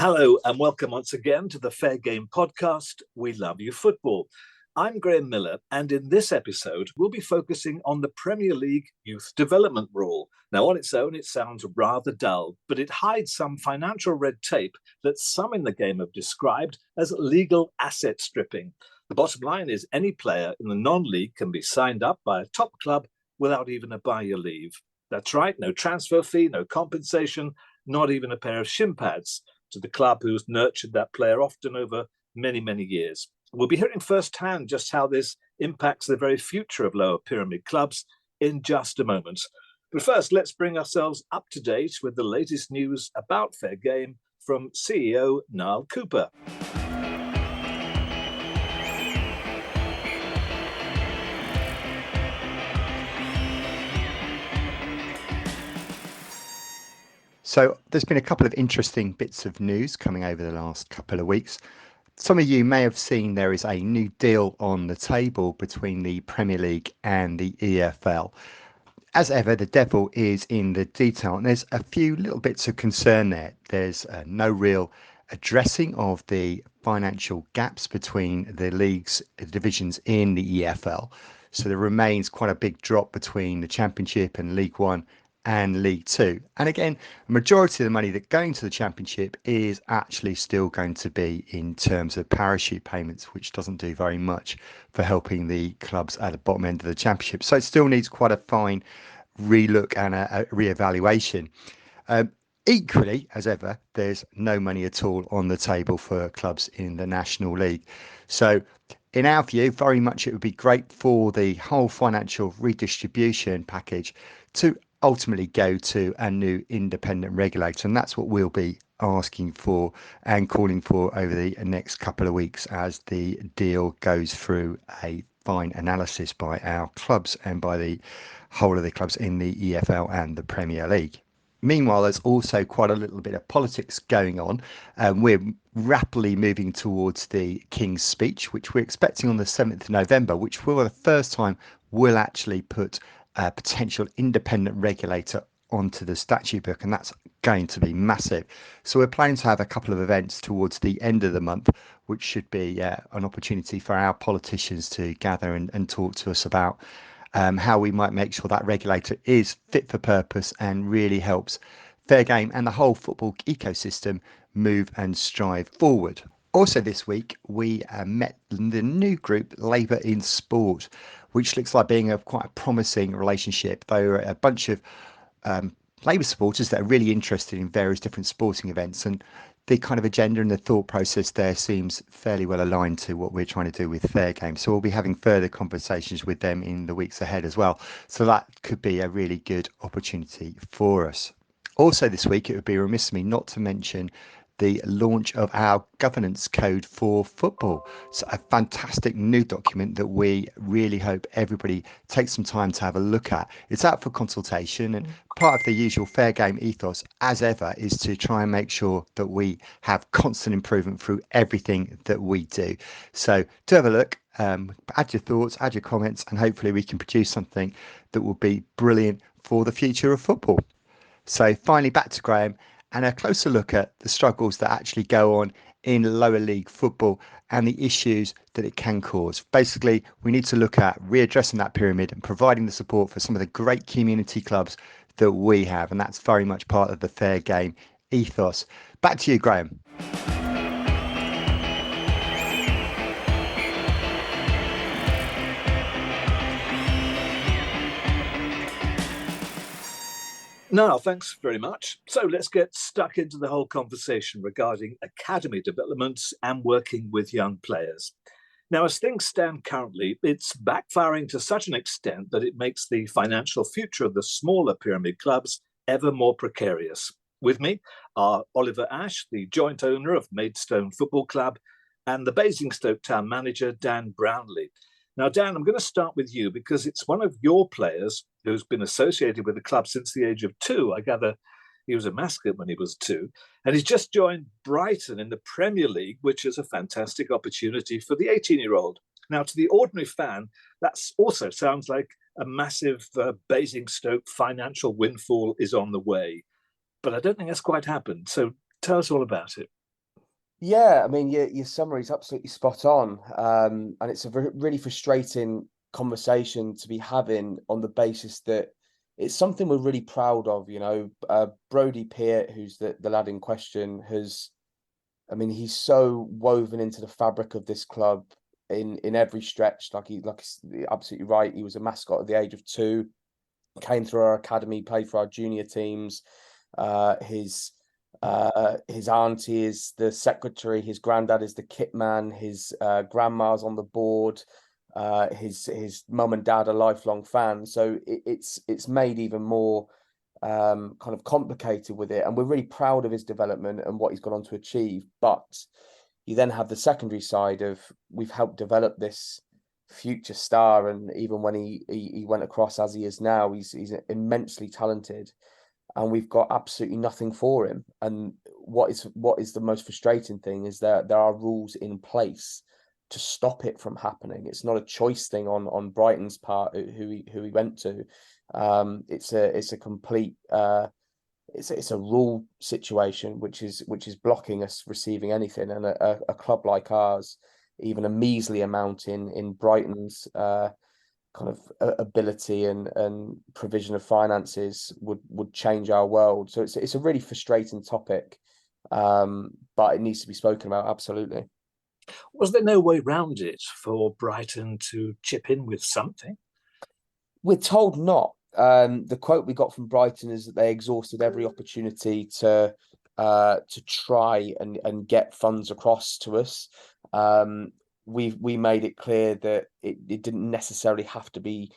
Hello and welcome once again to the Fair Game podcast. We love you football. I'm Graham Miller, and in this episode, we'll be focusing on the Premier League Youth Development Rule. Now, on its own, it sounds rather dull, but it hides some financial red tape that some in the game have described as legal asset stripping. The bottom line is any player in the non-league can be signed up by a top club without even a buy your leave. That's right, no transfer fee, no compensation, not even a pair of shin pads to the club who's nurtured that player often over many, many years. We'll be hearing firsthand just how this impacts the very future of lower pyramid clubs in just a moment. But first, let's bring ourselves up to date with the latest news about Fair Game from CEO Niall Cooper. So there's been a couple of interesting bits of news coming over the last couple of weeks. Some of you may have seen there is a new deal on the table between the Premier League and the EFL. As ever, the devil is in the detail, and there's a few little bits of concern there. There's no real addressing of the financial gaps between the leagues, divisions in the EFL. So there remains quite a big drop between the Championship and League One and League Two. And again, the majority of the money that going to the Championship is actually still going to be in terms of parachute payments, which doesn't do very much for helping the clubs at the bottom end of the Championship. So it still needs quite a fine relook and a re-evaluation. Equally, as ever, there's no money at all on the table for clubs in the National League. So in our view, very much it would be great for the whole financial redistribution package to ultimately go to a new independent regulator, and that's what we'll be asking for and calling for over the next couple of weeks as the deal goes through a fine analysis by our clubs and by the whole of the clubs in the EFL and the Premier League. Meanwhile, there's also quite a little bit of politics going on. We're rapidly moving towards the King's Speech, which we're expecting on the 7th of November, which for the first time will actually put a potential independent regulator onto the statute book, and that's going to be massive. So we're planning to have a couple of events towards the end of the month, which should be an opportunity for our politicians to gather and talk to us about how we might make sure that regulator is fit for purpose and really helps Fair Game and the whole football ecosystem move and strive forward. Also this week, we met the new group Labour in Sport, which looks like being quite a promising relationship. They are a bunch of Labour supporters that are really interested in various different sporting events, and the kind of agenda and the thought process there seems fairly well aligned to what we're trying to do with Fair Game. So we'll be having further conversations with them in the weeks ahead as well. So that could be a really good opportunity for us. Also this week, it would be remiss of me not to mention the launch of our governance code for football. So a fantastic new document that we really hope everybody takes some time to have a look at. It's out for consultation, and part of the usual Fair Game ethos, as ever, is to try and make sure that we have constant improvement through everything that we do. So do have a look, add your thoughts, add your comments, and hopefully we can produce something that will be brilliant for the future of football. So finally, back to Graham and a closer look at the struggles that actually go on in lower league football and the issues that it can cause. Basically, we need to look at readdressing that pyramid and providing the support for some of the great community clubs that we have. And that's very much part of the Fair Game ethos. Back to you, Graham. Now, thanks very much. So let's get stuck into the whole conversation regarding academy developments and working with young players. Now, as things stand currently, it's backfiring to such an extent that it makes the financial future of the smaller pyramid clubs ever more precarious. With me are Oliver Ash, the joint owner of Maidstone Football Club, and the Basingstoke Town manager, Dan Brownlie. Now, Dan, I'm going to start with you because it's one of your players who's been associated with the club since the age of 2. I gather he was a mascot when he was 2. And he's just joined Brighton in the Premier League, which is a fantastic opportunity for the 18-year-old. Now, to the ordinary fan, that also sounds like a massive Basingstoke financial windfall is on the way. But I don't think that's quite happened. So tell us all about it. Yeah, I mean, your summary is absolutely spot on. And it's a really frustrating conversation to be having on the basis that it's something we're really proud of. Brody Peart, who's the lad in question, I mean, he's so woven into the fabric of this club in every stretch. He's absolutely right. He was a mascot at the age of 2, came through our academy, played for our junior teams. His auntie is the secretary, his granddad is the kit man, his grandma's on the board, his mum and dad are lifelong fans. So it's made even more kind of complicated with it, and we're really proud of his development and what he's gone on to achieve. But you then have the secondary side of we've helped develop this future star, and even when he went across as he is now, he's immensely talented, and we've got absolutely nothing for him. And what is the most frustrating thing is that there are rules in place to stop it from happening. It's not a choice thing on Brighton's part who he went to. It's a complete it's a rule situation which is blocking us receiving anything. And a club like ours, even a measly amount in Brighton's kind of ability and provision of finances would change our world. So it's a really frustrating topic, but it needs to be spoken about. Absolutely. Was there no way round it for Brighton to chip in with something? We're told not. The quote we got from Brighton is that they exhausted every opportunity to try and get funds across to us. We made it clear that it didn't necessarily have to be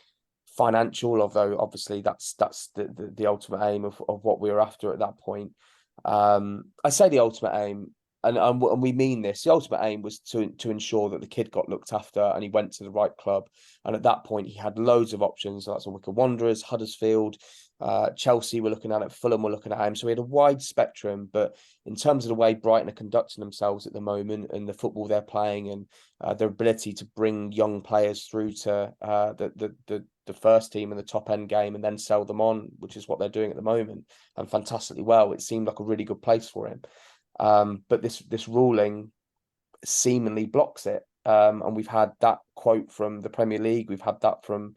financial, although obviously that's the ultimate aim of what we were after at that point. I say the ultimate aim, and we mean this. The ultimate aim was to ensure that the kid got looked after and he went to the right club. And at that point, he had loads of options. That's Wycombe Wanderers, Huddersfield, Chelsea were looking at it, Fulham were looking at him. So we had a wide spectrum. But in terms of the way Brighton are conducting themselves at the moment and the football they're playing and their ability to bring young players through to the first team in the top end game and then sell them on, which is what they're doing at the moment, and fantastically well, it seemed like a really good place for him. But this ruling seemingly blocks it. And we've had that quote from the Premier League. We've had that from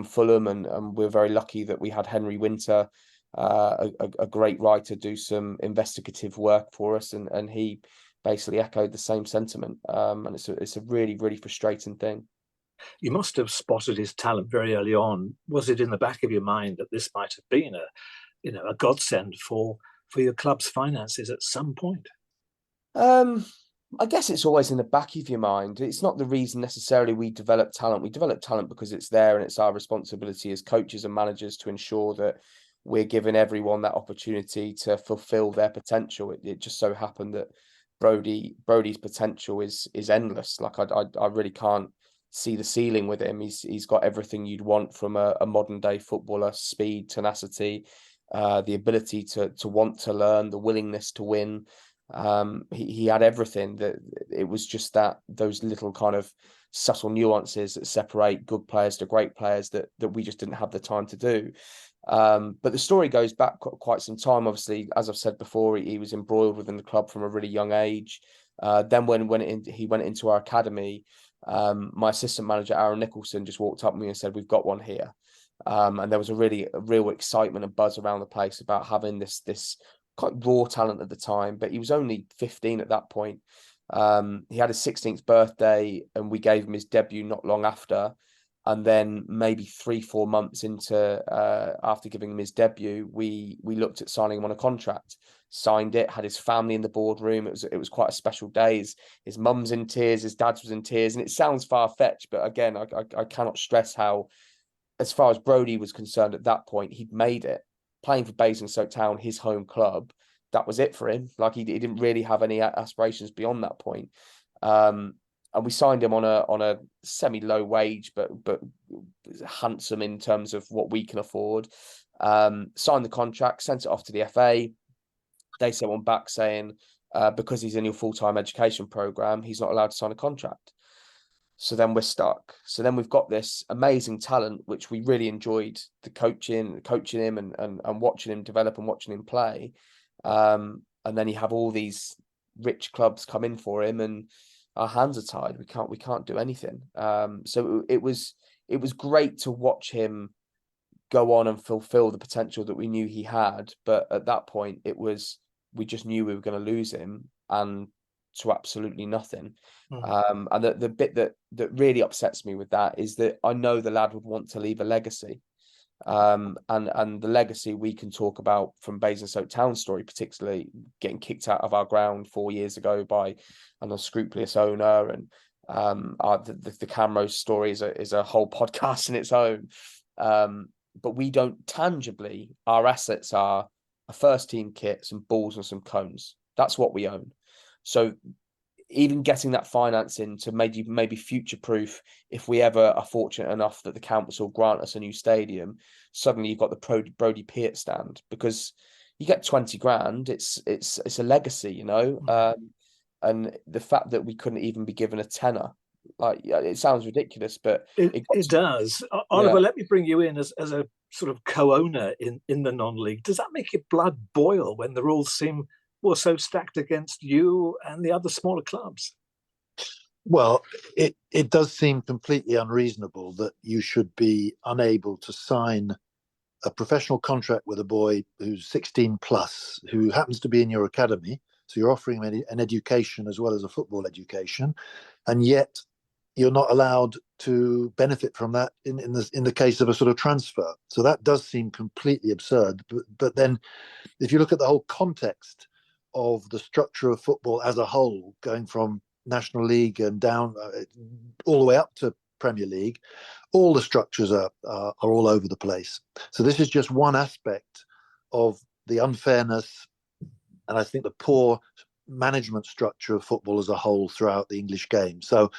Fulham, and we're very lucky that we had Henry Winter, a great writer, do some investigative work for us, and he basically echoed the same sentiment. And it's a really, really frustrating thing. You must have spotted his talent very early on. Was it in the back of your mind that this might have been a godsend for your club's finances at some point? I guess it's always in the back of your mind. It's not the reason necessarily we develop talent. We develop talent because it's there, and it's our responsibility as coaches and managers to ensure that we're giving everyone that opportunity to fulfill their potential. It just so happened that Brody's potential is endless. Like I really can't see the ceiling with him. He's got everything you'd want from a modern day footballer: speed, tenacity, the ability to want to learn, the willingness to win. He had everything. That it was just that those little kind of subtle nuances that separate good players to great players that we just didn't have the time to do. But the story goes back quite some time. Obviously, as I've said before, he was embroiled within the club from a really young age. Then when he went into our academy, my assistant manager Aaron Nicholson just walked up to me and said, "We've got one here." And there was a real excitement and buzz around the place about having this quite raw talent at the time, but he was only 15 at that point. He had his 16th birthday, and we gave him his debut not long after. And then maybe 3-4 months into after giving him his debut, we looked at signing him on a contract. Signed it, had his family in the boardroom. It was quite a special day. His mum's in tears, his dad's was in tears, and it sounds far-fetched, but again, I cannot stress how, as far as Brody was concerned at that point, he'd made it. Playing for Basingstoke Town, his home club, that was it for him. Like he didn't really have any aspirations beyond that point. And we signed him on a semi-low wage, but handsome in terms of what we can afford. Signed the contract, sent it off to the FA. They sent one back saying, because he's in your full-time education program, he's not allowed to sign a contract. So then we're stuck. So then we've got this amazing talent, which we really enjoyed the coaching him and watching him develop and watching him play. and then you have all these rich clubs come in for him, and our hands are tied. We can't do anything. So it was great to watch him go on and fulfill the potential that we knew he had. But at that point, we just knew we were going to lose him, and to absolutely nothing. And the bit that really upsets me with that is that I know the lad would want to leave a legacy. And the legacy we can talk about from Basingstoke Town story, particularly getting kicked out of our ground 4 years ago by an unscrupulous owner, and the Camrose story is a whole podcast in its own. But we don't tangibly, our assets are a first team kit, some balls and some cones. That's what we own. So even getting that financing to maybe future proof, if we ever are fortunate enough that the council grant us a new stadium, suddenly you've got the Brody Peart stand, because you get 20 grand, it's a legacy, you know. And the fact that we couldn't even be given a tenner, like, it sounds ridiculous, but it does. Oliver, let me bring you in as a sort of co-owner in the non-league. Does that make your blood boil when the rules seem so stacked against you and the other smaller clubs? Well, it does seem completely unreasonable that you should be unable to sign a professional contract with a boy who's 16 plus, who happens to be in your academy. So you're offering him an education as well as a football education, and yet you're not allowed to benefit from that in the case of a sort of transfer. So that does seem completely absurd. But then, if you look at the whole context of the structure of football as a whole, going from National League and down all the way up to Premier League, all the structures are all over the place. So this is just one aspect of the unfairness, and I think the poor management structure of football as a whole throughout the English game. So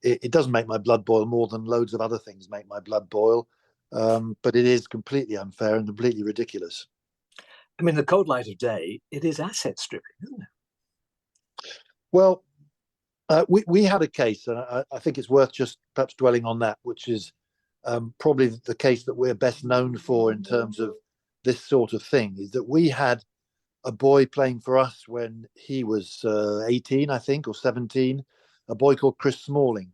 it doesn't make my blood boil more than loads of other things make my blood boil. But it is completely unfair and completely ridiculous. I mean, the cold light of day, it is asset stripping, isn't it? Well, we had a case, and I think it's worth just perhaps dwelling on that, which is probably the case that we're best known for in terms of this sort of thing, is that we had a boy playing for us when he was 18, I think, or 17, a boy called Chris Smalling.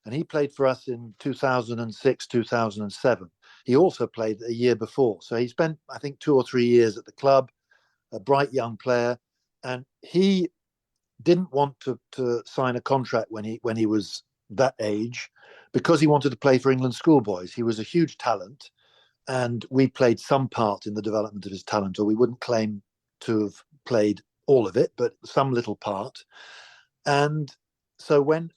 And he played for us in 2006, 2007. He also played a year before. So he spent, I think, 2 or 3 years at the club, a bright young player. And he didn't want to sign a contract when he was that age, because he wanted to play for England schoolboys. He was a huge talent, and we played some part in the development of his talent, or we wouldn't claim to have played all of it, but some little part. And so when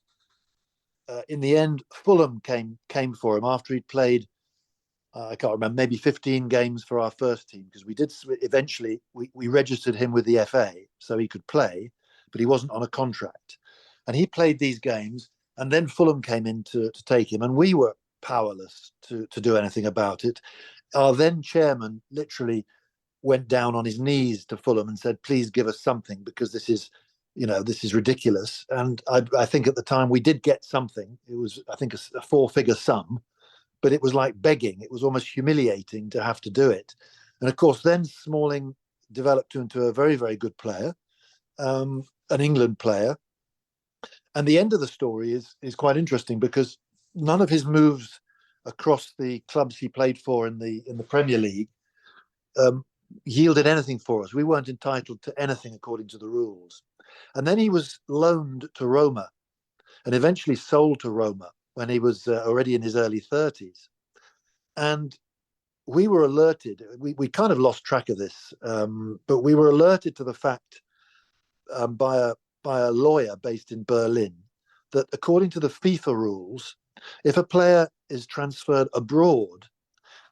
in the end Fulham came for him after he'd played, I can't remember, maybe 15 games for our first team, because we did eventually we registered him with the FA so he could play, but he wasn't on a contract. And he played these games, and then Fulham came in to take him, and we were powerless to do anything about it. Our then chairman literally went down on his knees to Fulham and said, please give us something, because this is ridiculous. And I think at the time we did get something. It was, I think, a 4-figure sum, but it was like begging. It was almost humiliating to have to do it. And of course, then Smalling developed into a very, very good player, an England player. And the end of the story is quite interesting, because none of his moves across the clubs he played for in the Premier League yielded anything for us. We weren't entitled to anything according to the rules. And then he was loaned to Roma and eventually sold to Roma when he was already in his early 30s. And we were alerted, we kind of lost track of this, but we were alerted to the fact by a lawyer based in Berlin that according to the FIFA rules, if a player is transferred abroad,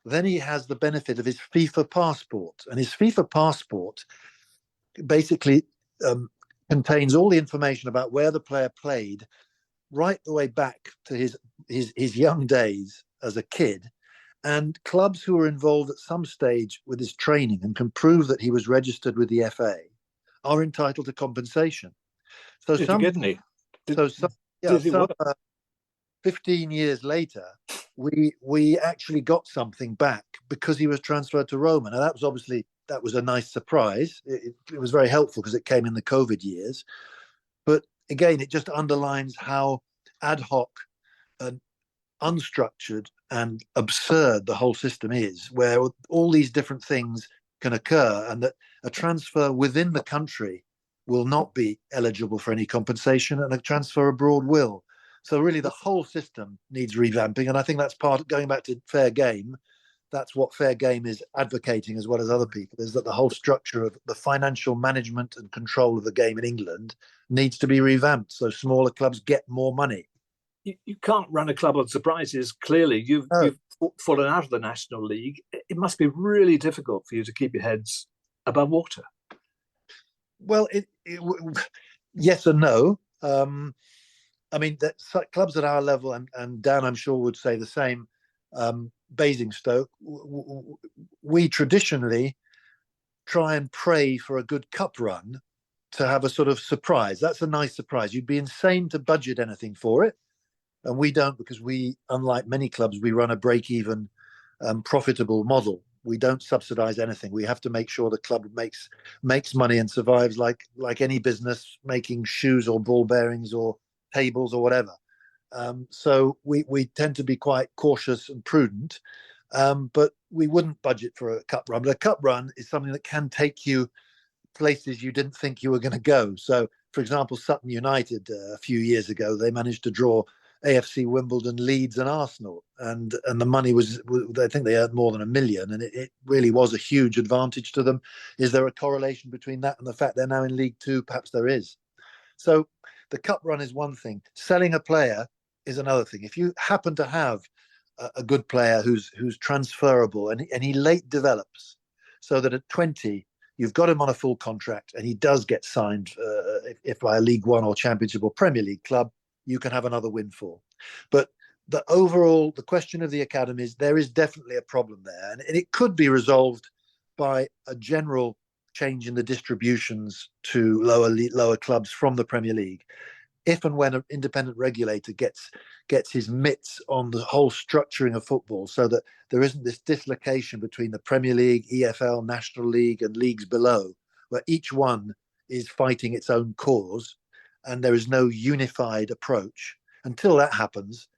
then he has the benefit of his FIFA passport. And his FIFA passport basically contains all the information about where the player played right the way back to his young days as a kid. And clubs who were involved at some stage with his training and can prove that he was registered with the FA are entitled to compensation. So did you get any? 15 years later, we actually got something back because he was transferred to Roma. Now that that was a nice surprise. It was very helpful because it came in the COVID years. But again, it just underlines how ad hoc and unstructured and absurd the whole system is, where all these different things can occur, and that a transfer within the country will not be eligible for any compensation, and a transfer abroad will. So really, the whole system needs revamping, and I think that's part of going back to fair game. That's what fair game is advocating, as well as other people, is that the whole structure of the financial management and control of the game in England needs to be revamped, so smaller clubs get more money. You can't run a club on surprises. Clearly, you've fallen out of the National League. It must be really difficult for you to keep your heads above water. Well, yes and no. I mean, clubs at our level, and Dan, I'm sure, would say the same. Basingstoke, we traditionally try and pray for a good cup run to have a sort of surprise. That's a nice surprise. You'd be insane to budget anything for it. And we don't, because we, unlike many clubs, we run a break-even, profitable model. We don't subsidize anything. We have to make sure the club makes money and survives like any business making shoes or ball bearings or tables or whatever. So we tend to be quite cautious and prudent, but we wouldn't budget for a cup run. But a cup run is something that can take you places you didn't think you were going to go. So, for example, Sutton United a few years ago, they managed to draw AFC Wimbledon, Leeds and Arsenal, and the money was, I think they earned more than $1 million, and it really was a huge advantage to them. Is there a correlation between that and the fact they're now in League Two? Perhaps there is. So the cup run is one thing. Selling a player is another thing. If you happen to have a good player who's transferable and he late develops, so that at 20 you've got him on a full contract and he does get signed, if by a League One or Championship or Premier League club, you can have another windfall. But the question of the academies, there is definitely a problem there, and it could be resolved by a general change in the distributions to lower clubs from the Premier League. If and when an independent regulator gets his mitts on the whole structuring of football, so that there isn't this dislocation between the Premier League, EFL, National League, and leagues below, where each one is fighting its own cause, and there is no unified approach. Until that happens,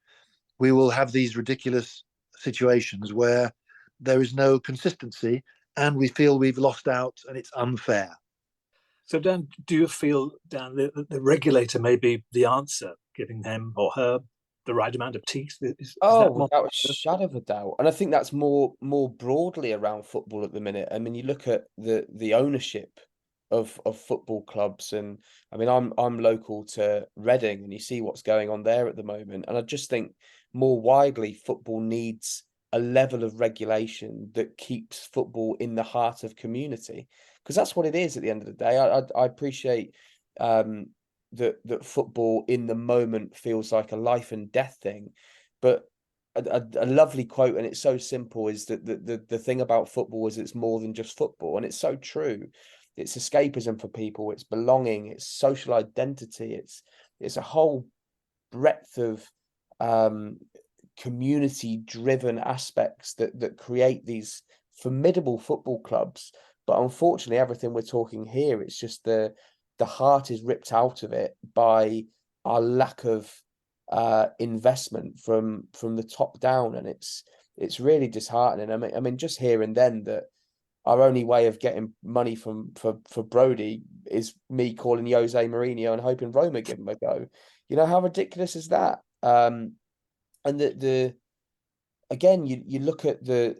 we will have these ridiculous situations where there is no consistency, and we feel we've lost out, and it's unfair. So, Dan, do you feel, Dan, that the regulator may be the answer, giving him or her the right amount of teeth? Without a shadow of a doubt. And I think that's more broadly around football at the minute. I mean, you look at the ownership of football clubs, and I mean, I'm local to Reading, and you see what's going on there at the moment. And I just think more widely, football needs a level of regulation that keeps football in the heart of community, because that's what it is at the end of the day. I appreciate that football in the moment feels like a life and death thing, but a lovely quote, and it's so simple, is that the thing about football is it's more than just football, and it's so true. It's escapism for people, it's belonging, it's social identity, it's a whole breadth of community driven aspects that create these formidable football clubs. But unfortunately, everything we're talking here, it's just the heart is ripped out of it by our lack of investment from the top down, and it's really disheartening. I mean, just here and then that our only way of getting money for Brody is me calling Jose Mourinho and hoping Roma give him a go. You know, how ridiculous is that? And again, you look at the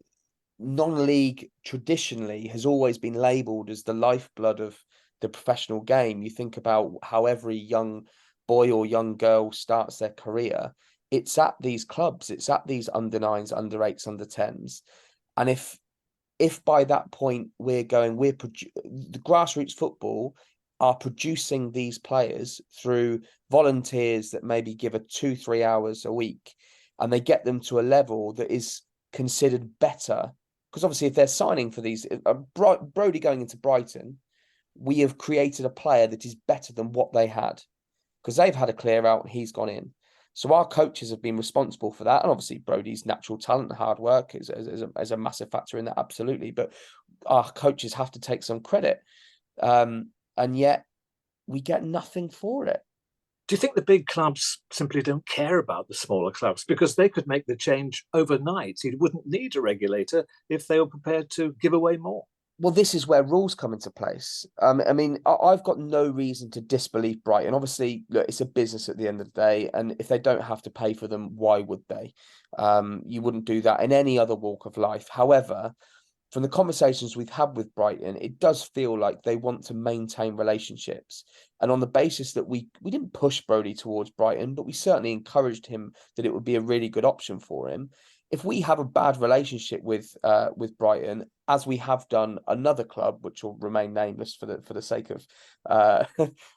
non-league traditionally has always been labelled as the lifeblood of the professional game. You think about how every young boy or young girl starts their career. It's at these clubs, it's at these under 9s, under 8s, under 10s. And if by that point the grassroots football are producing these players through volunteers that maybe give 2-3 hours a week, and they get them to a level that is considered better, because obviously if they're signing for these, Brody going into Brighton, we have created a player that is better than what they had, because they've had a clear out and he's gone in. So our coaches have been responsible for that. And obviously Brody's natural talent and hard work is a massive factor in that, absolutely. But our coaches have to take some credit, and yet we get nothing for it. Do you think the big clubs simply don't care about the smaller clubs because they could make the change overnight? You wouldn't need a regulator if they were prepared to give away more. Well, this is where rules come into place. I mean, I've got no reason to disbelieve Brighton. Obviously, look, it's a business at the end of the day, and if they don't have to pay for them, why would they? You wouldn't do that in any other walk of life. However, from the conversations we've had with Brighton, it does feel like they want to maintain relationships. And on the basis that we didn't push Brody towards Brighton, but we certainly encouraged him that it would be a really good option for him. If we have a bad relationship with Brighton, as we have done another club, which will remain nameless for the sake of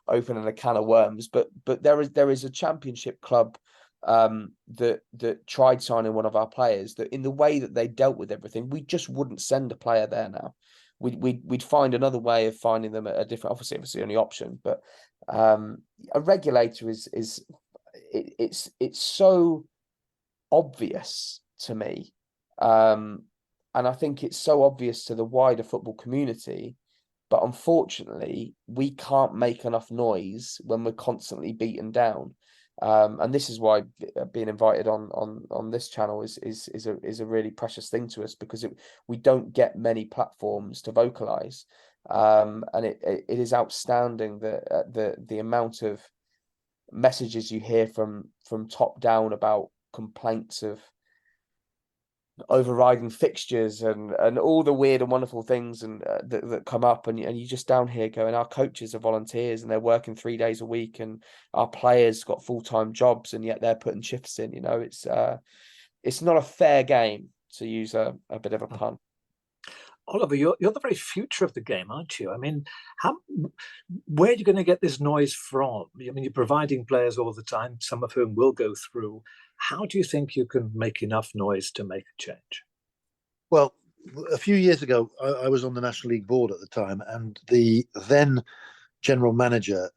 opening a can of worms, but there is a championship club that tried signing one of our players, that in the way that they dealt with everything, we just wouldn't send a player there now. We'd find another way of finding them a different, obviously the only option, but a regulator it's so obvious to me, and I think it's so obvious to the wider football community, but unfortunately we can't make enough noise when we're constantly beaten down. And this is why being invited on this channel is a really precious thing to us, because we don't get many platforms to vocalize, and it is outstanding the amount of messages you hear from top down about complaints of overriding fixtures and all the weird and wonderful things and that come up, and you just down here going, our coaches are volunteers and they're working 3 days a week, and our players got full-time jobs and yet they're putting shifts in. It's not a fair game, to use a bit of a pun. Oliver, you're the very future of the game, aren't you? I mean, where are you going to get this noise from? I mean, you're providing players all the time, some of whom will go through. How do you think you can make enough noise to make a change? Well, a few years ago, I was on the National League board at the time, and the then general manager,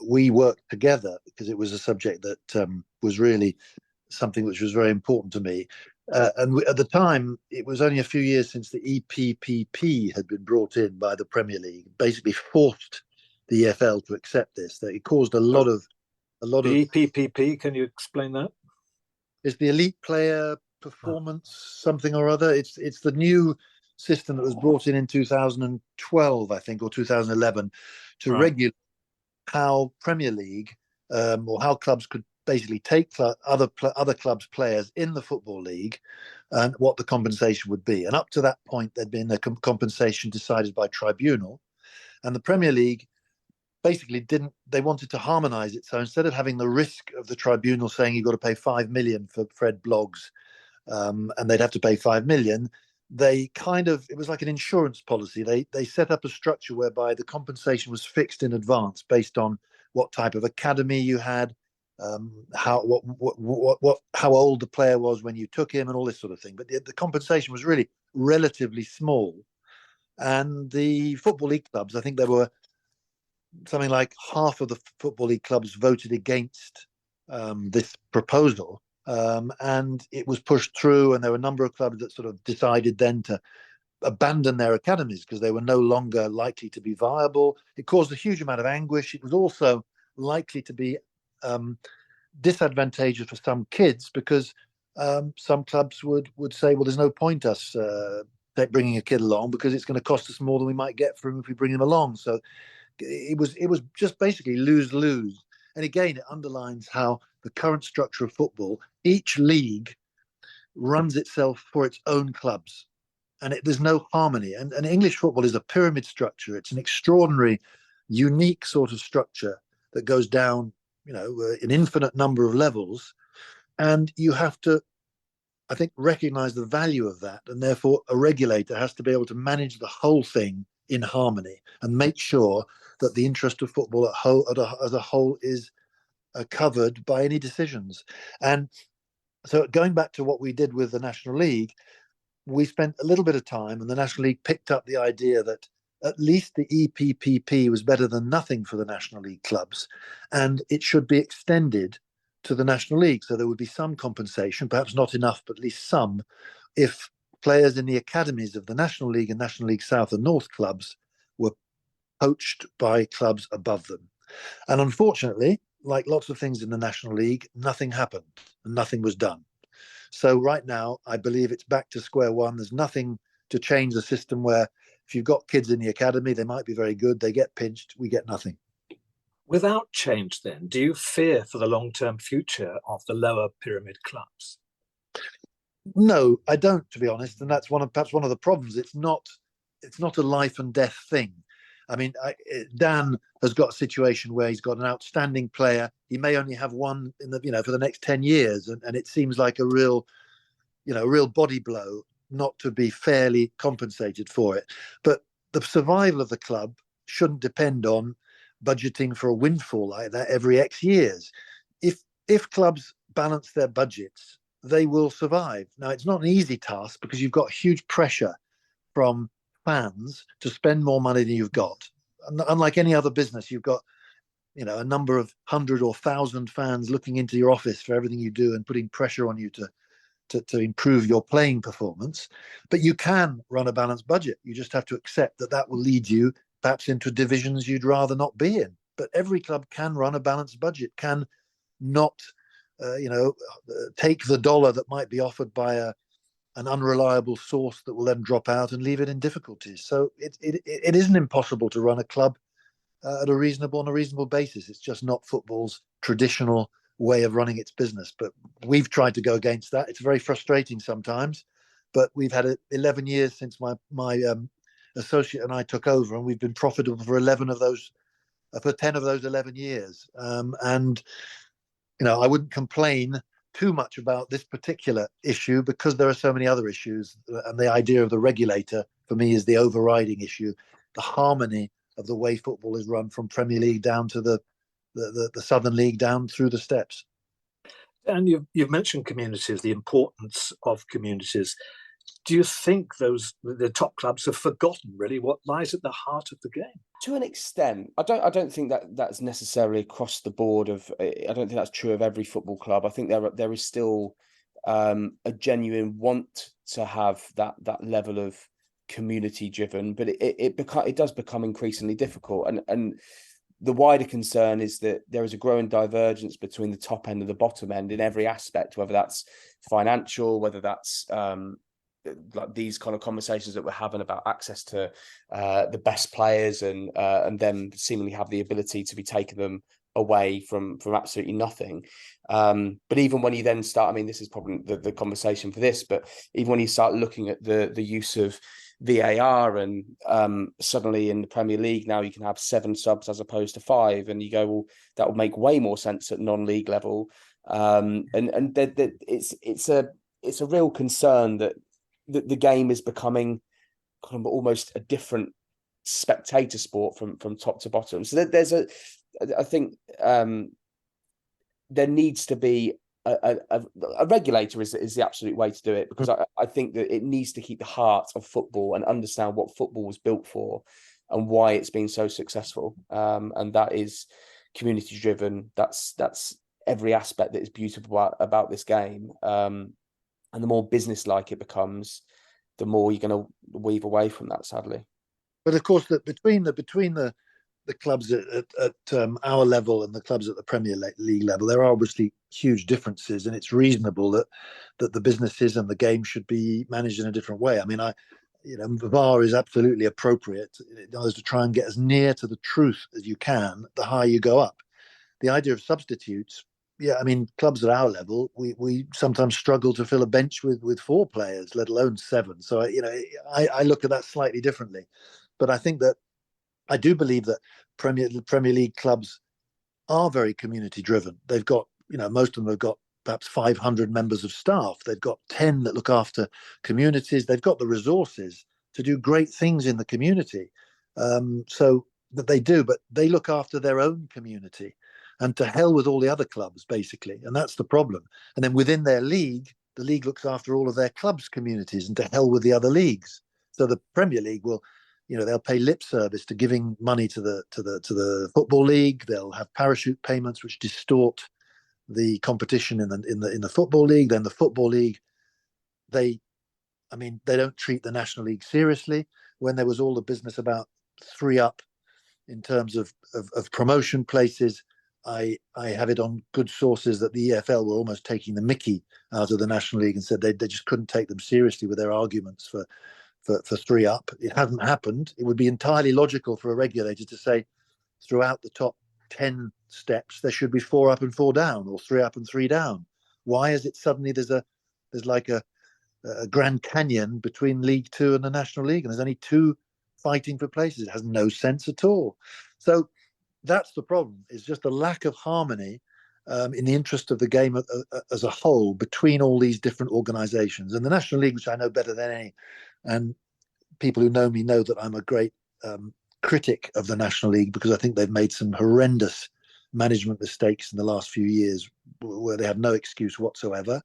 we worked together because it was a subject that was really something which was very important to me. At the time, it was only a few years since the EPPP had been brought in by the Premier League, basically forced the EFL to accept this. That it caused a lot of EPPP. Can you explain that? It's the Elite Player Performance something or other. It's the new system that was brought in 2012, I think, or 2011, to regulate how Premier League or how clubs could basically take other clubs' players in the Football League, and what the compensation would be. And up to that point, there'd been a compensation decided by tribunal, and the Premier League basically they wanted to harmonise it. So instead of having the risk of the tribunal saying you've got to pay 5 million for Fred Bloggs, and they'd have to pay 5 million, it was like an insurance policy. They set up a structure whereby the compensation was fixed in advance based on what type of academy you had, how old the player was when you took him, and all this sort of thing. But the compensation was really relatively small, and the Football League clubs, I think there were something like half of the Football League clubs voted against this proposal, and it was pushed through, and there were a number of clubs that sort of decided then to abandon their academies because they were no longer likely to be viable. It caused a huge amount of anguish. It was also likely to be disadvantageous for some kids, because some clubs would say, well, there's no point us bringing a kid along because it's going to cost us more than we might get for him if we bring him along. So it was just basically lose-lose. And again, it underlines how the current structure of football, each league runs itself for its own clubs, and there's no harmony. And English football is a pyramid structure. It's an extraordinary, unique sort of structure that goes down, an infinite number of levels. And you have to, I think, recognize the value of that. And therefore, a regulator has to be able to manage the whole thing in harmony and make sure that the interest of football as a whole is covered by any decisions. And so going back to what we did with the National League, we spent a little bit of time, and the National League picked up the idea that at least the EPPP was better than nothing for the National League clubs, and it should be extended to the National League. So there would be some compensation, perhaps not enough, but at least some, if players in the academies of the National League and National League South and North clubs were poached by clubs above them. And unfortunately, like lots of things in the National League, nothing happened and nothing was done. So right now, I believe it's back to square one. There's nothing to change the system where if you've got kids in the academy, they might be very good. They get pinched. We get nothing. Without change, then, do you fear for the long-term future of the lower pyramid clubs? No, I don't, to be honest. And that's perhaps one of the problems. It's not a life and death thing. I mean, Dan has got a situation where he's got an outstanding player. He may only have one in the, for the next 10 years. And it seems like a real body blow not to be fairly compensated for it. But the survival of the club shouldn't depend on budgeting for a windfall like that every X years. If clubs balance their budgets, they will survive. Now, it's not an easy task because you've got huge pressure from fans to spend more money than you've got. Unlike any other business, you've got a number of 100 or 1,000 fans looking into your office for everything you do and putting pressure on you to improve your playing performance. But you can run a balanced budget. You just have to accept that will lead you perhaps into divisions you'd rather not be in. But every club can run a balanced budget, can not take the dollar that might be offered by an unreliable source that will then drop out and leave it in difficulties. So it isn't impossible to run a club on a reasonable basis. It's just not football's traditional way of running its business. But we've tried to go against that. It's very frustrating sometimes, but we've had 11 years since my associate and I took over, and we've been profitable for 10 of those 11 years. And I wouldn't complain too much about this particular issue because there are so many other issues, and the idea of the regulator for me is the overriding issue. The harmony of the way football is run from Premier League down to the Southern League down through the steps. And you've mentioned communities, the importance of communities. Do you think the top clubs have forgotten really what lies at the heart of the game? To an extent, I don't think that's necessarily across the board. I don't think that's true of every football club. I think there is still a genuine want to have that level of community driven, but it does become increasingly difficult. And the wider concern is that there is a growing divergence between the top end and the bottom end in every aspect, whether that's financial, whether that's like these kind of conversations that we're having about access to the best players and them seemingly have the ability to be taking them away from absolutely nothing. But even when you then start, I mean, this is probably the conversation for this, but even when you start looking at the use of VAR and suddenly in the Premier League now you can have 7 subs as opposed to 5, and you go, well, that would make way more sense at non-league level. And it's a real concern that the game is becoming kind of almost a different spectator sport from top to bottom. So I think there needs to be a regulator is the absolute way to do it, because I think that it needs to keep the heart of football and understand what football was built for and why it's been so successful. And that is community driven. That's every aspect that is beautiful about this game. And the more business-like it becomes, the more you're going to weave away from that, sadly. But of course, between the clubs at our level and the clubs at the Premier League level, there are obviously huge differences, and it's reasonable that the businesses and the game should be managed in a different way. I mean, the VAR is absolutely appropriate in order to try and get as near to the truth as you can, the higher you go up. The idea of substitutes, I mean, clubs at our level, we sometimes struggle to fill a bench with 4 players, let alone 7. So, I look at that slightly differently. But I think that I do believe that the Premier League clubs are very community driven. They've got, most of them have got perhaps 500 members of staff. They've got 10 that look after communities. They've got the resources to do great things in the community. So that they do, but they look after their own community. And to hell with all the other clubs, basically. And that's the problem. And then within their league, the league looks after all of their clubs' communities, and to hell with the other leagues. So the Premier League will, they'll pay lip service to giving money to the Football League. They'll have parachute payments which distort the competition in the Football League. Then the Football League, they I mean, they don't treat the National League seriously. When there was all the business about 3-up in terms of promotion places, I have it on good sources that the EFL were almost taking the mickey out of the National League and said they just couldn't take them seriously with their arguments for 3-up. It hasn't happened. It would be entirely logical for a regulator to say throughout the top 10 steps there should be 4-up and 4 down, or 3-up and 3 down. Why is it suddenly there's like a Grand Canyon between League Two and the National League, and there's only 2 fighting for places? It has no sense at all. So that's the problem. It's just a lack of harmony in the interest of the game as a whole between all these different organisations. And the National League, which I know better than any, and people who know me know that I'm a great critic of the National League, because I think they've made some horrendous management mistakes in the last few years where they have no excuse whatsoever.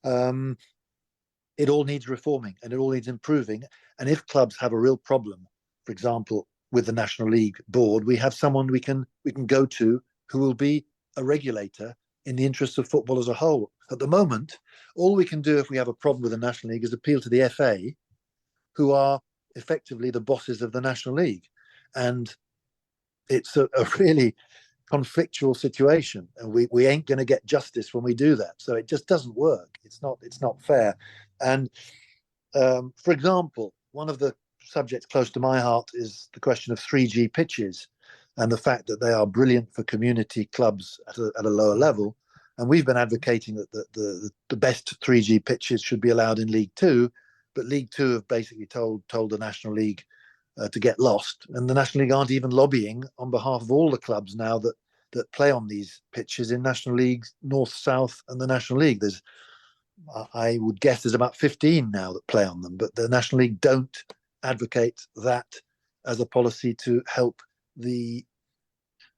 It all needs reforming and it all needs improving. And if clubs have a real problem, for example, with the National League board, we have someone we can go to who will be a regulator in the interests of football as a whole. At the moment, all we can do if we have a problem with the National League is appeal to the FA, who are effectively the bosses of the National League. And it's a really conflictual situation, and we ain't going to get justice when we do that. So it just doesn't work. It's not fair. And for example, one of the subjects close to my heart is the question of 3G pitches and the fact that they are brilliant for community clubs at a lower level. And we've been advocating that the best 3G pitches should be allowed in League Two, but League Two have basically told the National League to get lost. And the National League aren't even lobbying on behalf of all the clubs now that play on these pitches in National League North, South, and the National League. I would guess there's about 15 now that play on them, but the National League don't advocate that as a policy to help the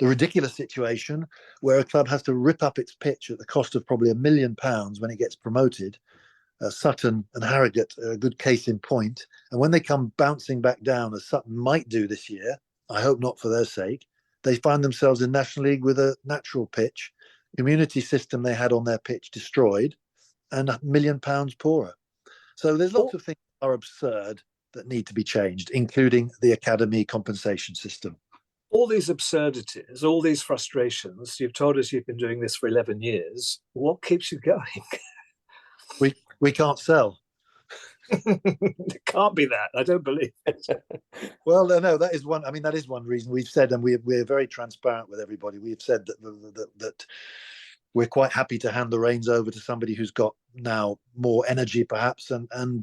ridiculous situation where a club has to rip up its pitch at the cost of probably £1 million when it gets promoted. Sutton and Harrogate are a good case in point. And when they come bouncing back down, as Sutton might do this year, I hope not for their sake, they find themselves in National League with a natural pitch, community system they had on their pitch destroyed, and £1 million poorer. So there's lots of things that are absurd that need to be changed, including the academy compensation system. All these absurdities, all these frustrations, you've told us you've been doing this for 11 years. What keeps you going? We can't sell. It can't be that. I don't believe it. Well, no, that is one. I mean, that is one reason we've said, and we're very transparent with everybody. We've said that we're quite happy to hand the reins over to somebody who's got now more energy, perhaps, and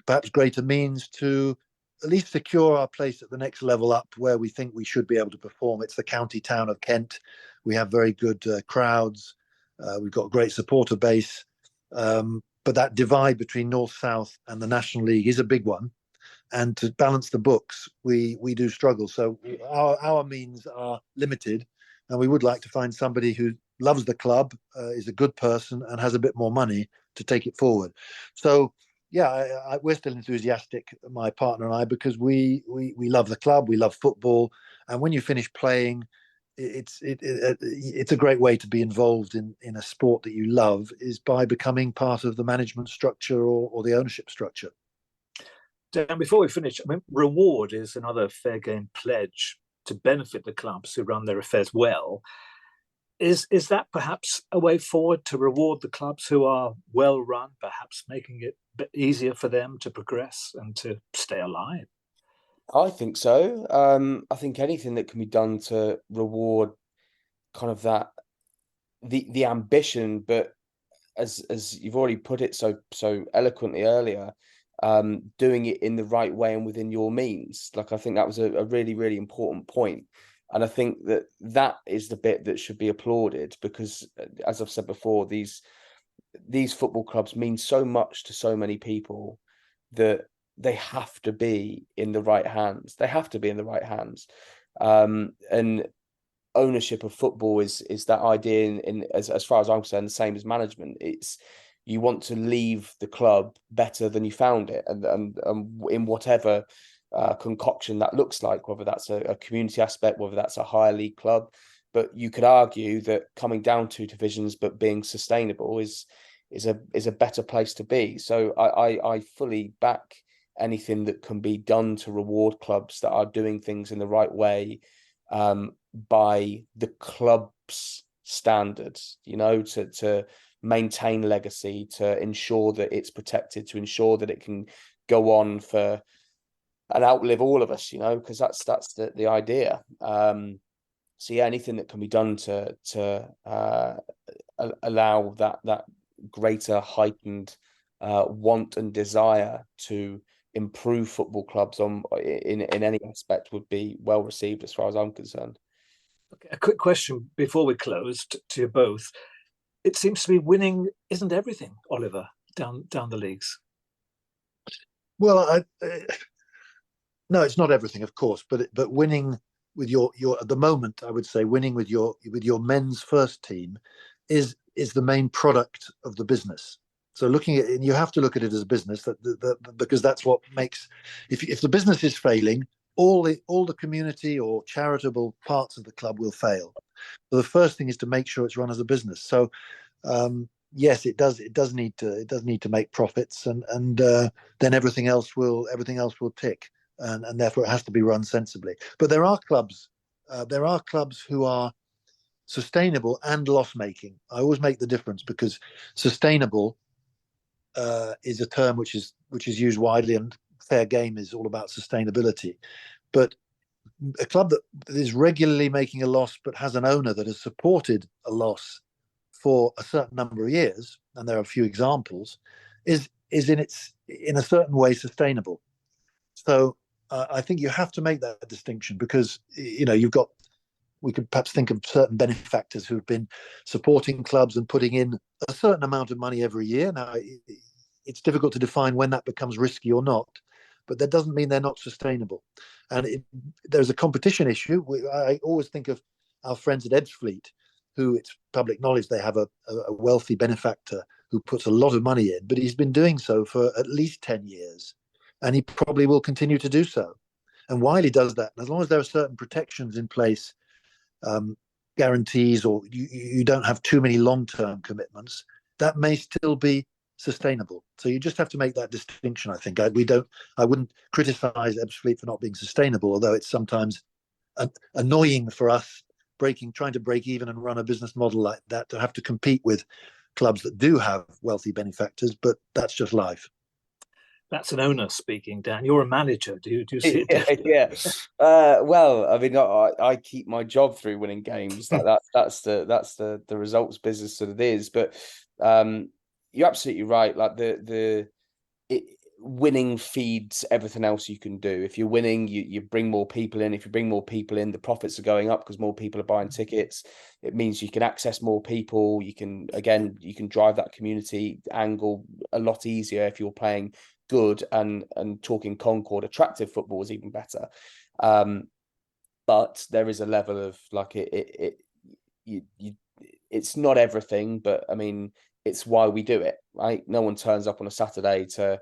perhaps greater means to at least secure our place at the next level up where we think we should be able to perform. It's the county town of Kent. We have very good crowds. We've got a great supporter base. But that divide between North, South and the National League is a big one. And to balance the books, we do struggle. So our means are limited, and we would like to find somebody who loves the club, is a good person, and has a bit more money to take it forward. So, yeah, we're still enthusiastic, my partner and I, because we love the club, we love football. And when you finish playing, it's a great way to be involved in a sport that you love, is by becoming part of the management structure or the ownership structure. Dan, before we finish, I mean, reward is another fair game pledge to benefit the clubs who run their affairs well. Is that perhaps a way forward to reward the clubs who are well run, perhaps making it a bit easier for them to progress and to stay alive? I think so. I think anything that can be done to reward kind of that the ambition, but as you've already put it so eloquently earlier, doing it in the right way and within your means. Like, I think that was a really, really important point. And I think that is the bit that should be applauded, because, as I've said before, these football clubs mean so much to so many people that they have to be in the right hands. They have to be in the right hands. And ownership of football is that idea, as far as I'm concerned, the same as management. It's, you want to leave the club better than you found it, and in whatever concoction that looks like, whether that's a community aspect, whether that's a higher league club. But you could argue that coming down 2 divisions but being sustainable is is a better place to be. So I fully back anything that can be done to reward clubs that are doing things in the right way, by the club's standards, to maintain legacy, to ensure that it's protected, to ensure that it can go on for and outlive all of us, because that's the idea. So yeah, anything that can be done to allow that greater heightened want and desire to improve football clubs in any aspect would be well received, as far as I'm concerned. Okay, a quick question before we closed to you both. It seems to me winning isn't everything, Oliver, down the leagues. Well, no, it's not everything, of course, but winning with your at the moment, I would say winning with your men's first team is the main product of the business. So looking at it, you have to look at it as a business because that's what makes. If the business is failing, all the community or charitable parts of the club will fail. So the first thing is to make sure it's run as a business. So yes, it does need to make profits, and then everything else will tick, and therefore it has to be run sensibly. But there are clubs who are sustainable and loss making. I always make the difference, because sustainable is a term which is used widely, and fair game is all about sustainability. But a club that is regularly making a loss but has an owner that has supported a loss for a certain number of years, and there are a few examples, is in a certain way sustainable. So I think you have to make that distinction, because we could perhaps think of certain benefactors who've been supporting clubs and putting in a certain amount of money every year. Now, it's difficult to define when that becomes risky or not, but that doesn't mean they're not sustainable. And there's a competition issue. I always think of our friends at Ebbsfleet, who, it's public knowledge, they have a wealthy benefactor who puts a lot of money in, but he's been doing so for at least 10 years, and he probably will continue to do so. And while he does that, as long as there are certain protections in place, guarantees, or you don't have too many long-term commitments, that may still be sustainable. So you just have to make that distinction, I think. I wouldn't criticize Ebbsfleet for not being sustainable, although it's sometimes annoying for us trying to break even and run a business model like that, to have to compete with clubs that do have wealthy benefactors, but that's just life. That's an owner speaking, Dan. You're a manager. Do you see it differently? Yeah. Well, I mean, I keep my job through winning games. Like that's the results business that it is. But you're absolutely right. Like winning feeds everything else you can do. If you're winning, you bring more people in. If you bring more people in, the profits are going up because more people are buying tickets. It means you can access more people. You can drive that community angle a lot easier if you're playing good and talking Concord attractive football is even better. But there is a level of like it's not everything, but I mean, it's why we do it, right? No one turns up on a Saturday to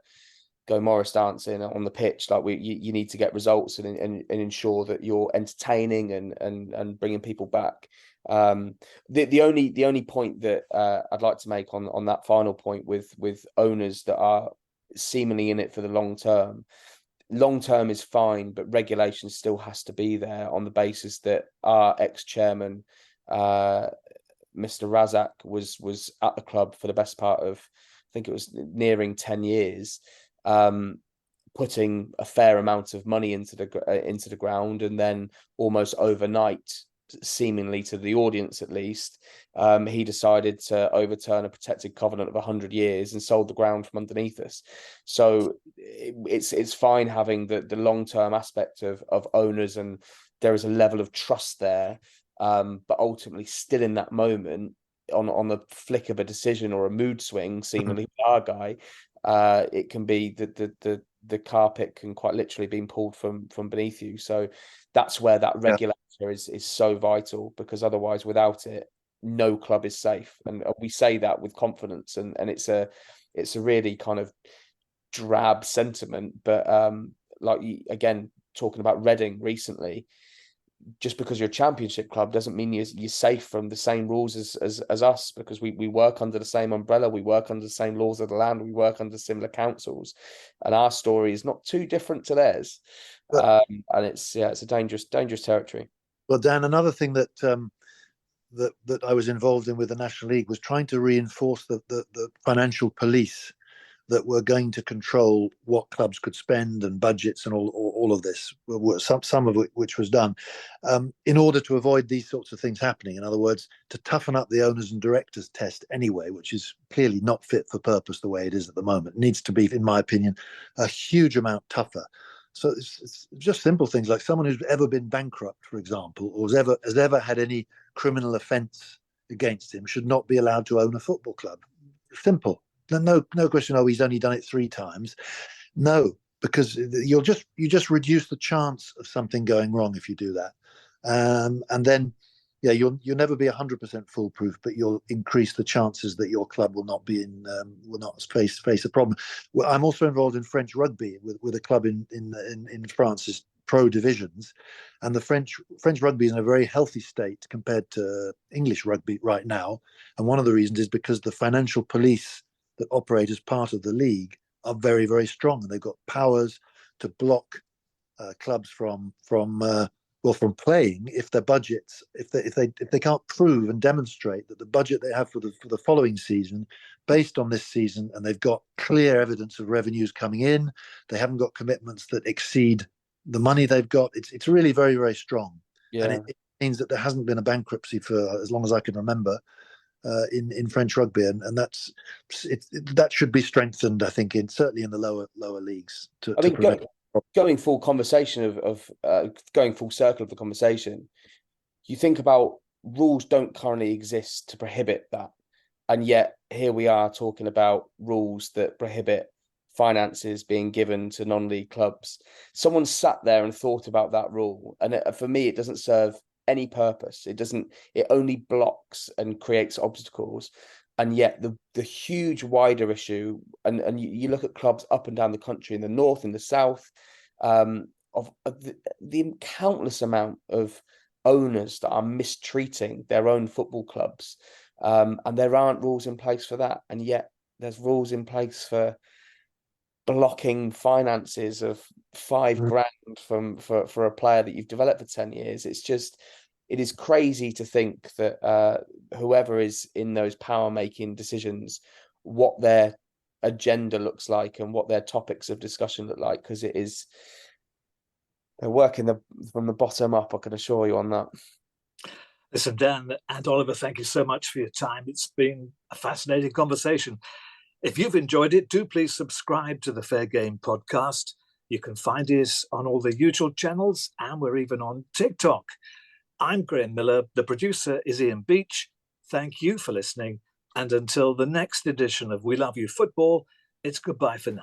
go Morris dancing on the pitch. Like you need to get results and ensure that you're entertaining and bringing people back. The only point that I'd like to make on that final point with owners that are seemingly in it for the long term is fine, but regulation still has to be there, on the basis that our ex-chairman, Mr. Razak, was at the club for the best part of, I think it was nearing 10 years, putting a fair amount of money into the ground, and then almost overnight, seemingly to the audience at least, he decided to overturn a protected covenant of 100 years and sold the ground from underneath us. So it's fine having the long-term aspect of owners, and there is a level of trust there, but ultimately still in that moment, on the flick of a decision or a mood swing, seemingly our guy, it can be the carpet can quite literally be pulled from beneath you. So that's where that regulator is so vital, because otherwise, without it, no club is safe. And we say that with confidence, and it's a really kind of drab sentiment. But again, talking about Reading recently, just because you're a championship club doesn't mean you're safe from the same rules as us, because we work under the same umbrella, we work under the same laws of the land, we work under similar councils, and our story is not too different to theirs. And it's a dangerous territory. Well, Dan, another thing that that I was involved in with the National League was trying to reinforce the financial police that were going to control what clubs could spend and budgets and all of this, some of which was done, in order to avoid these sorts of things happening. In other words, to toughen up the owners and directors test anyway, which is clearly not fit for purpose the way it is at the moment. It needs to be, in my opinion, a huge amount tougher. So it's just simple things like someone who's ever been bankrupt, for example, or has ever had any criminal offence against him should not be allowed to own a football club. Simple. No question. Oh, he's only done it 3 times. No, because you just reduce the chance of something going wrong if you do that, and then you'll never be 100% foolproof, but you'll increase the chances that your club will not be will not face a problem. Well, I'm also involved in French rugby with a club in France's pro divisions, and the French rugby is in a very healthy state compared to English rugby right now, and one of the reasons is because the financial police that operate as part of the league are very, very strong, and they've got powers to block clubs from playing if their budgets, if they can't prove and demonstrate that the budget they have for the following season, based on this season, and they've got clear evidence of revenues coming in, they haven't got commitments that exceed the money they've got. It's really very, very strong, and it means that there hasn't been a bankruptcy for as long as I can remember. In French rugby, and that should be strengthened, I think, certainly in the lower leagues. Going full conversation going full circle of the conversation, you think about rules don't currently exist to prohibit that, and yet here we are talking about rules that prohibit finances being given to non-league clubs. Someone sat there and thought about that rule, and for me, it doesn't serve any purpose. It only blocks and creates obstacles. And yet the huge wider issue, and you look at clubs up and down the country, in the north, in the south, of the countless amount of owners that are mistreating their own football clubs, and there aren't rules in place for that, and yet there's rules in place for blocking finances of $5,000 for a player that you've developed for 10 years. It is crazy to think that whoever is in those power making decisions, what their agenda looks like and what their topics of discussion look like, because they're working from the bottom up, I can assure you on that. Listen, Dan and Oliver, thank you so much for your time. It's been a fascinating conversation. If you've enjoyed it, do please subscribe to the Fair Game podcast. You can find us on all the usual channels, and we're even on TikTok. I'm Graham Miller. The producer is Ian Beach. Thank you for listening. And until the next edition of We Love You Football, it's goodbye for now.